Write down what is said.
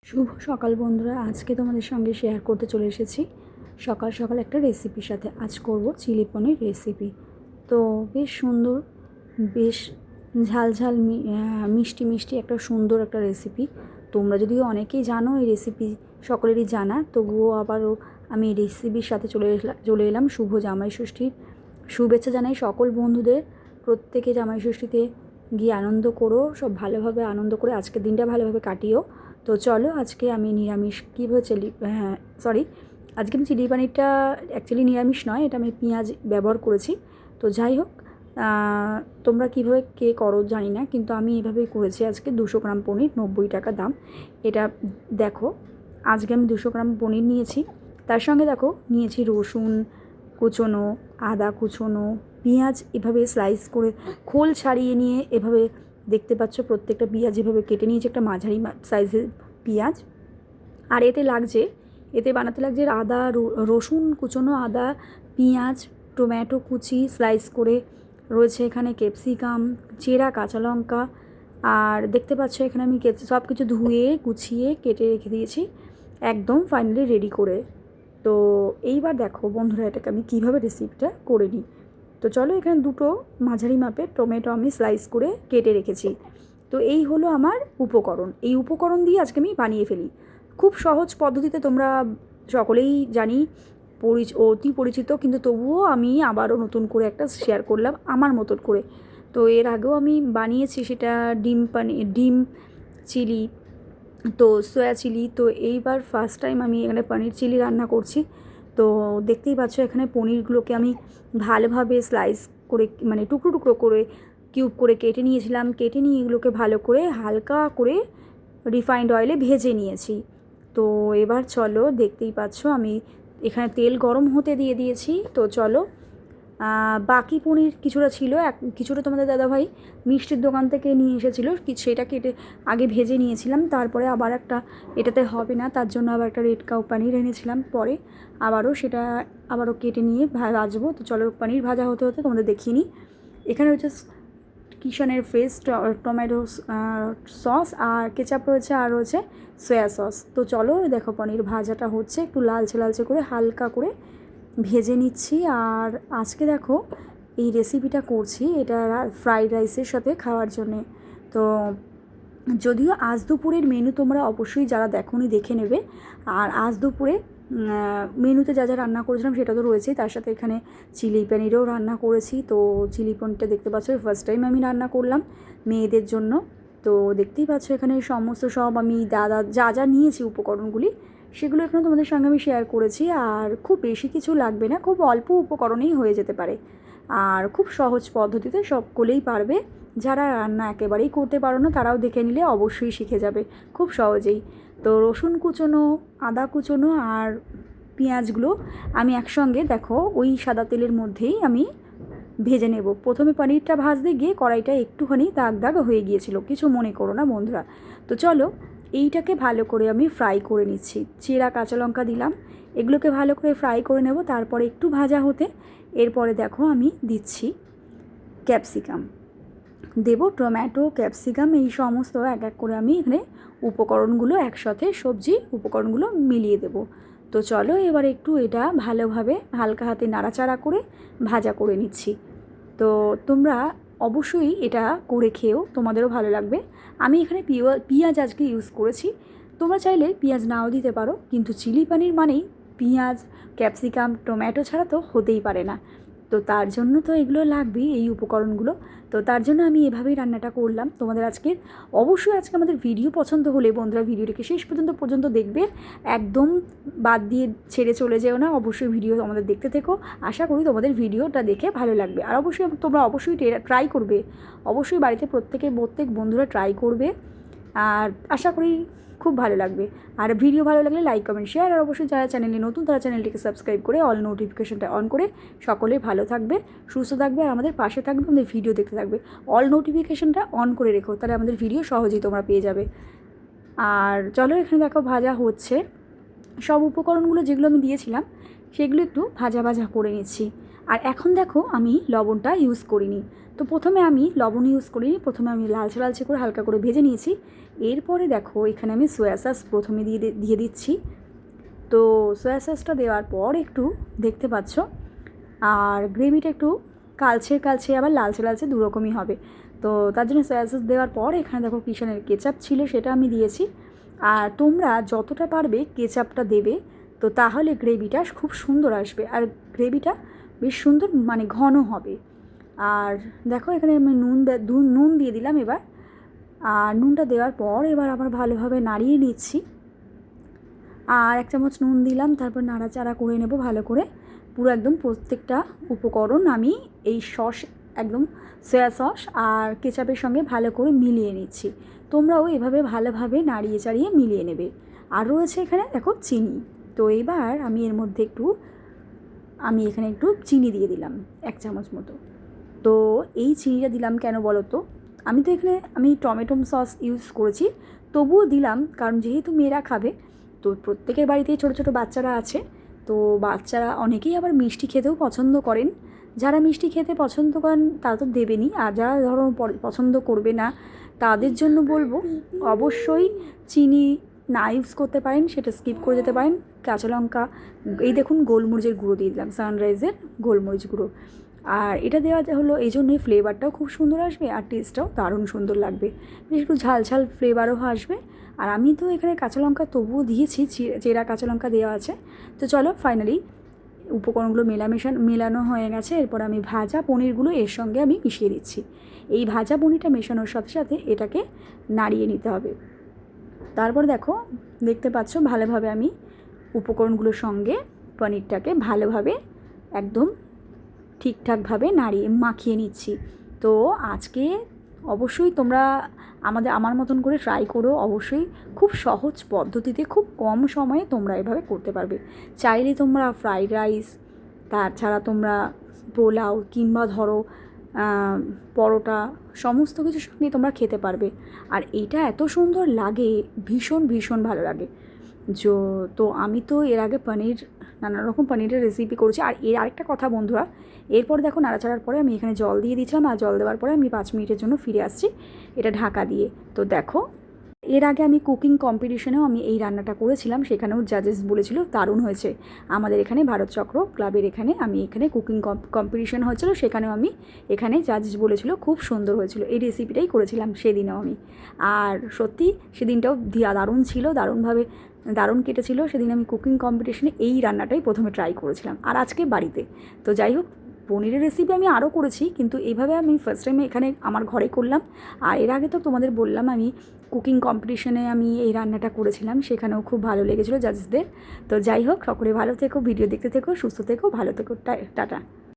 শুভ সকাল বন্ধুরা, আজকে তোমাদের সঙ্গে শেয়ার করতে চলে এসেছি সকাল সকাল একটা রেসিপির সাথে। আজ করব চিলি পনির রেসিপি। তো বেশ সুন্দর, বেশ ঝাল ঝাল মিষ্টি মিষ্টি একটা সুন্দর একটা রেসিপি। তোমরা যদিও অনেকেই জানো এই রেসিপি, সকলেরই জানা, তবুও আবারও আমি এই রেসিপির সাথে চলে এলাম। শুভ জামাই ষষ্ঠীর শুভেচ্ছা জানাই সকল বন্ধুদের। প্রত্যেকে জামাই ষষ্ঠীতে গিয়ে আনন্দ করো, সব ভালোভাবে আনন্দ করে আজকের দিনটা ভালোভাবে কাটিও। তো চলো, আজকে আমি নিরামিষ কীভাবে আজকে আমি চিলি পানিরটা অ্যাকচুয়ালি নিরামিষ নয়, এটা আমি পেঁয়াজ ব্যবহার করেছি। তো যাই হোক, তোমরা কীভাবে কে করো জানি না, কিন্তু আমি এভাবেই করেছি। আজকে 200 গ্রাম পনির, 90 টাকা দাম। এটা দেখো, আজকে আমি 200 গ্রাম পনির নিয়েছি। তার সঙ্গে দেখো নিয়েছি রসুন কুচোনো, আদা কুচোনো, পেঁয়াজ এভাবে স্লাইস করে খোল ছাড়িয়ে নিয়ে এভাবে দেখতে পাচ্ছ প্রত্যেকটা পেঁয়াজ এভাবে কেটে নিয়েছি, একটা মাঝারি সাইজের পেঁয়াজ। আর এতে বানাতে লাগছে আদা রসুন কুচোনো, আদা, পেঁয়াজ, টমেটো কুচি স্লাইস করে রয়েছে, এখানে ক্যাপসিকাম, চেরা কাঁচা লঙ্কা। আর দেখতে পাচ্ছ এখানে আমি সব কিছু ধুয়ে গুছিয়ে কেটে রেখে দিয়েছি একদম ফাইনালি রেডি করে। তো এইবার দেখো বন্ধুরা, এটাকে আমি কীভাবে রেসিপিটা করে নিই। তো চলো, এখানে দুটো মাঝারি মাপের টমেটো আমি স্লাইস করে কেটে রেখেছি। তো এই হলো আমার উপকরণ। এই উপকরণ দিয়ে আজকে আমি বানিয়ে ফেলি খুব সহজ পদ্ধতিতে। তোমরা সকলেই জানি, অতি পরিচিত, কিন্তু তবুও আমি আবারও নতুন করে একটা শেয়ার করলাম আমার মতন করে। তো এর আগেও আমি বানিয়েছি, সেটা ডিম চিলি, তো সয়া চিলি। তো এইবার ফার্স্ট টাইম আমি এখানে পনির চিলি রান্না করছি। তো দেখতেই পাচ্ছ এখানে পনিরগুলোকে আমি ভালোভাবে স্লাইস করে, মানে টুকরো টুকরো করে কিউব করে কেটে নিয়েছিলাম। কেটে নিয়ে এগুলোকে ভালো করে হালকা করে রিফাইন্ড অয়েলে ভেজে নিয়েছি। তো এবার চলো, দেখতেই পাচ্ছ আমি এখানে তেল গরম হতে দিয়ে দিয়েছি। তো চলো, বাকি পনির কিছুটা ছিল, কিছুটা তোমাদের দাদাভাই মিষ্টির দোকান থেকে নিয়ে এসেছিলো, সেটা কেটে আগে ভেজে নিয়েছিলাম। তারপরে আবার একটা, এটাতে হবে না তার জন্য আবার একটা রেড কাউ পনির এনেছিলাম, পরে আবারও কেটে নিয়ে ভাজবো। তো চলো, পনির ভাজা হতে হতে তোমাদের দেখিয়ে নিই। এখানে হচ্ছে কিষানের ফ্রেশ টমেটো সস, আর কেচাপ রয়েছে, আর রয়েছে সয়া সস। তো চলো দেখো, পনির ভাজাটা হচ্ছে, একটু লালচে লালচে করে হালকা করে ভেজে নিচ্ছি। আর আজকে দেখো এই রেসিপিটা করছি, এটা ফ্রাইড রাইসের সাথে খাওয়ার জন্যে। তো যদিও আজ দুপুরের মেনু তোমরা অবশ্যই যারা দেখোনি দেখে নেবে। আর আজ দুপুরে মেনুতে যা যা রান্না করেছিলাম সেটা তো রয়েছেই, তার সাথে এখানে চিলি পনিরও রান্না করেছি। তো চিলি পনিরটা দেখতে পাচ্ছ ফার্স্ট টাইম আমি রান্না করলাম মেয়েদের জন্য। তো দেখতেই পাচ্ছ এখানে সমস্ত সব আমি যা যা নিয়েছি উপকরণগুলি, সেগুলো এখানে তোমাদের সঙ্গে আমি শেয়ার করেছি। আর খুব বেশি কিছু লাগবে না, খুব অল্প উপকরণেই হয়ে যেতে পারে, আর খুব সহজ পদ্ধতিতে সকলেই পারবে। যারা রান্না একেবারেই করতে পারো না তারাও দেখে নিলে অবশ্যই শিখে যাবে খুব সহজেই। তো রসুন কুচোনো, আদা কুচোনো আর পেঁয়াজগুলো আমি একসঙ্গে দেখো ওই সাদা তেলের মধ্যেই আমি ভেজে নেব। প্রথমে পনিরটা ভাজতে গিয়ে কড়াইটা একটুখানি দাগ দাগ হয়ে গিয়েছিল, কিছু মনে করো না বন্ধুরা। তো চলো, এইটাকে ভালো করে আমি ফ্রাই করে নিচ্ছি। চেরা কাঁচা লঙ্কা দিলাম, এগুলোকে ভালো করে ফ্রাই করে নেব। তারপরে একটু ভাজা হতে এরপরে দেখো আমি দিচ্ছি ক্যাপসিকাম, দেব টমেটো, ক্যাপসিকাম, এই সমস্ত এক এক করে আমি এখানে উপকরণগুলো একসাথে সবজি উপকরণগুলো মিলিয়ে দেব। তো চলো, এবার একটু এটা ভালোভাবে হালকা হাতে নাড়াচাড়া করে ভাজা করে নিচ্ছি। তো তোমরা অবশ্যই এটা করে খেয়েও, তোমাদেরও ভালো লাগবে। আমি এখানে পেঁয়াজ আজকে ইউজ করেছি, তোমরা চাইলে পেঁয়াজ নাও দিতে পারো, কিন্তু চিলি পনির মানেই পেঁয়াজ, ক্যাপসিকাম, টমেটো ছাড়া তো হতেই পারে না। তো তার জন্য তো এগুলো লাগবেই, এই উপকরণগুলো। তো তার জন্য আমি এভাবেই রান্নাটা করলাম তোমাদের আজকে। অবশ্যই আজকে আমাদের ভিডিও পছন্দ হলে বন্ধুরা ভিডিওটিকে শেষ পর্যন্ত দেখবে, একদম বাদ দিয়ে ছেড়ে চলে যেও না। অবশ্যই ভিডিও আমাদের দেখতে থেকো, আশা করি তোমাদের ভিডিওটা দেখে ভালো লাগবে। আর তোমরা অবশ্যই ট্রাই করবে, অবশ্যই বাড়িতে প্রত্যেক বন্ধুরা ট্রাই করবে, আর আশা করি খুব ভালো লাগবে। আর ভিডিও ভালো লাগলে লাইক, কমেন্ট, শেয়ার। আর অবশ্যই যারা চ্যানেলে নতুন তারা চ্যানেলটিকে সাবস্ক্রাইব করে অল নোটিফিকেশনটা অন করে সকলে ভালো থাকবে, সুস্থ থাকবে, আর আমাদের পাশে থাকবে, আমাদের ভিডিও দেখতে থাকবে। অল নোটিফিকেশনটা অন করে রেখো, তাহলে আমাদের ভিডিও সহজেই তোমরা পেয়ে যাবে। আর চলো, এখানে দেখো ভাজা হচ্ছে, সব উপকরণগুলো যেগুলো আমি দিয়েছিলাম সেগুলো একটু ভাজা ভাজা করে নিচ্ছি। আর এখন দেখো আমি লবণটা ইউজ করিনি। তো প্রথমে আমি লবণ ইউজ করিনি, প্রথমে আমি লালচে লালচে করে হালকা করে ভেজে নিয়েছি। এরপরে দেখো এখানে আমি সয়া সস প্রথমে দিয়ে দিচ্ছি। তো সয়া সসটা দেওয়ার পর একটু দেখতে পাচ্ছ, আর গ্রেভিটা একটু কালচে কালচে আবার লালচে লালচে দুরকমই হবে। তো তার জন্য সয়া সস দেওয়ার পর এখানে দেখো কিষানের কেচাপ ছিল, সেটা আমি দিয়েছি। আর তোমরা যতটা পারবে কেচাপটা দেবে, তো তাহলে গ্রেভিটা খুব সুন্দর আসবে আর গ্রেভিটা বেশ সুন্দর মানে ঘন হবে। আর দেখো এখানে আমি নুন দিয়ে দিলাম এবার। আর নুনটা দেওয়ার পর এবার আবার ভালোভাবে নাড়িয়ে নিচ্ছি। আর 1 চামচ নুন দিলাম, তারপর নাড়াচাড়া করে নেব ভালো করে। পুরো একদম প্রত্যেকটা উপকরণ আমি এই সস একদম সয়া সস আর কেচাপের সঙ্গে ভালো করে মিলিয়ে নিচ্ছি। তোমরাও এভাবে ভালোভাবে নাড়িয়ে চাড়িয়ে মিলিয়ে নেবে। আর রয়েছে এখানে দেখো চিনি। তো এবার আমি এর মধ্যে এখানে একটু চিনি দিয়ে দিলাম 1 চামচ মতো। তো এই চিনিটা দিলাম কেন বলো তো, আমি টমেটো সস ইউজ করেছি, তবুও দিলাম কারণ যেহেতু মেয়েরা খাবে, তো প্রত্যেকের বাড়িতেই ছোটো ছোটো বাচ্চারা আছে। তো বাচ্চারা অনেকেই আবার মিষ্টি খেতেও পছন্দ করেন। যারা মিষ্টি খেতে পছন্দ করেন তারা তো দেবেনই, আর যারা ধরো পছন্দ করবে না তাদের জন্য বলবো অবশ্যই চিনি না ইউজ করতে পারেন, সেটা স্কিপ করে যেতে পারেন। কাঁচা লঙ্কা, এই দেখুন গোলমরিচের গুঁড়ো দিয়ে দিলাম, সানরাইজের গোলমরিচ গুঁড়ো। আর এটা দেওয়া হলো এই জন্যই ফ্লেভারটাও খুব সুন্দর আসবে আর টেস্টটাও দারুণ সুন্দর লাগবে, বেশ একটু ঝাল ঝাল ফ্লেভারও আসবে। আর আমি তো এখানে কাঁচা লঙ্কা তবুও দিয়েছি, চেরা কাঁচা লঙ্কা দেওয়া আছে। তো চলো ফাইনালি উপকরণগুলো মেলানো হয়ে গেছে। এরপর আমি ভাজা পনিরগুলো এর সঙ্গে আমি মিশিয়ে দিচ্ছি। এই ভাজা পনিরটা মেশানোর সাথে সাথে এটাকে নাড়িয়ে নিতে হবে। তারপর দেখতে পাচ্ছ ভালোভাবে আমি উপকরণগুলোর সঙ্গে পনিরটাকে ভালোভাবে একদম ঠিকঠাকভাবে মাখিয়ে নিচ্ছি। তো আজকে অবশ্যই তোমরা আমার মতন করে ট্রাই করো। অবশ্যই খুব সহজ পদ্ধতিতে খুব কম সময়ে তোমরা এভাবে করতে পারবে। চাইলে তোমরা ফ্রাইড রাইস, তাছাড়া তোমরা পোলাও কিংবা ধরো পরোটা, সমস্ত কিছুর সঙ্গে তোমরা খেতে পারবে। আর এইটা এত সুন্দর লাগে, ভীষণ ভীষণ ভালো লাগে। তো আমি তো এর আগে নানা রকম পনিরের রেসিপি করেছি। আর এর আরেকটা কথা বন্ধুরা, এরপর দেখো নাড়াচাড়ার পরে আমি এখানে জল দিয়ে দিয়েছিলাম, আর জল দেওয়ার পরে আমি 5 মিনিটের জন্য ফিরে আসছি এটা ঢাকা দিয়ে। তো দেখো এর আগে আমি কুকিং কম্পিটিশনেও আমি এই রান্নাটা করেছিলাম, সেখানেও জাজেস বলেছিল দারুণ হয়েছে। আমাদের এখানে ভারত চক্র ক্লাবের এখানে কুকিং কম্পিটিশন হয়েছিল, সেখানেও আমি এখানে জাজেস বলেছিল খুব সুন্দর হয়েছিল। এই রেসিপিটাই করেছিলাম সেদিনেও আমি। আর সত্যি সেদিনটাও দারুণ ছিল, দারুণ কেটেছিল। সেদিন আমি কুকিং কম্পিটিশনে এই রান্নাটাই প্রথমে ট্রাই করেছিলাম, আর আজকে বাড়িতে। তো যাই হোক, পনিরের রেসিপি আমি আরও করেছি, কিন্তু এইভাবে আমি ফার্স্ট টাইমে এখানে আমার ঘরে করলাম। আর এর আগে তো তোমাদের বললাম আমি কুকিং কম্পিটিশনে আমি এই রান্নাটা করেছিলাম, সেখানেও খুব ভালো লেগেছিলো জাজেসদের। তো যাই হোক, সকলে ভালো থেকো, ভিডিও দেখতে থেকো, সুস্থ থেকো, ভালো থেকো, টাটা।